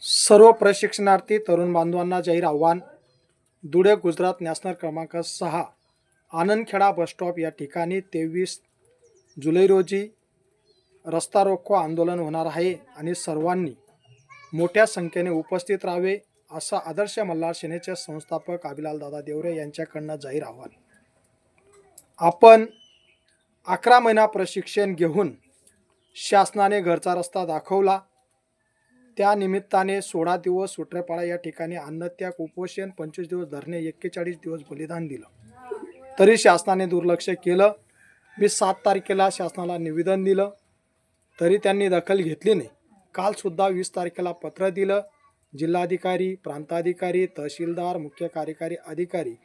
सर्व प्रशिक्षणार्थी तरुण बांधवांना जाहीर आव्हान. धुळे गुजरात नॅशनल क्रमांक 6 आनंदखेडा बसस्टॉप या ठिकाणी 23 जुलै रोजी रस्ता रोको आंदोलन होणार आहे आणि सर्वांनी मोठ्या संख्येने उपस्थित राहावे असं आदर्श मल्हार सेनेचे संस्थापक अभिलाल दादा देवरे यांच्याकडनं जाहीर आव्हान. आपण 11 महिना प्रशिक्षण घेऊन शासनाने घरचा रस्ता दाखवला. त्या निमित्ताने 16 दिवस सुट्रेपाडा या ठिकाणी अन्नत्याग उपोषण, 25 दिवस धरणे, 41 दिवस बलिदान दिलं, तरी शासनाने दुर्लक्ष केलं. मी 7 तारखेला शासनाला निवेदन दिलं तरी त्यांनी दखल घेतली नाही. कालसुद्धा 20 तारखेला पत्र दिलं. जिल्हाधिकारी, प्रांताधिकारी, तहसीलदार, मुख्य कार्यकारी अधिकारी,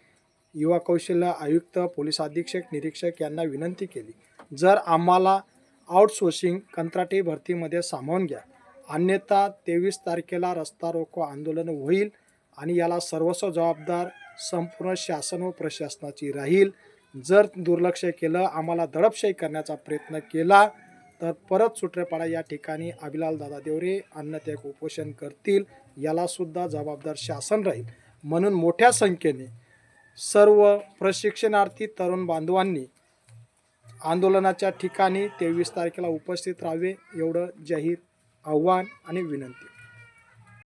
युवा कौशल्य आयुक्त, पोलीस अधीक्षक, निरीक्षक यांना विनंती केली, जर आम्हाला आउटसोर्सिंग कंत्राटी भरतीमध्ये सामावून घ्या, अन्यथा 23 तारखेला रस्ता रोको आंदोलन होईल आणि याला सर्वस्व जबाबदार संपूर्ण शासन व प्रशासनाची राहील. जर दुर्लक्ष केलं, आम्हाला दडपशाही करण्याचा प्रयत्न केला तर परत सुट्रेपाडा या ठिकाणी अभिलाल दादा देवरे अन्नत्याग उपोषण करतील. याला सुद्धा जबाबदार शासन राहील. म्हणून मोठ्या संख्येने सर्व प्रशिक्षणार्थी तरुण बांधवांनी आंदोलनाच्या ठिकाणी 23 तारखेला उपस्थित राहावे एवढं जाहीर आव्हान आणि विनंती.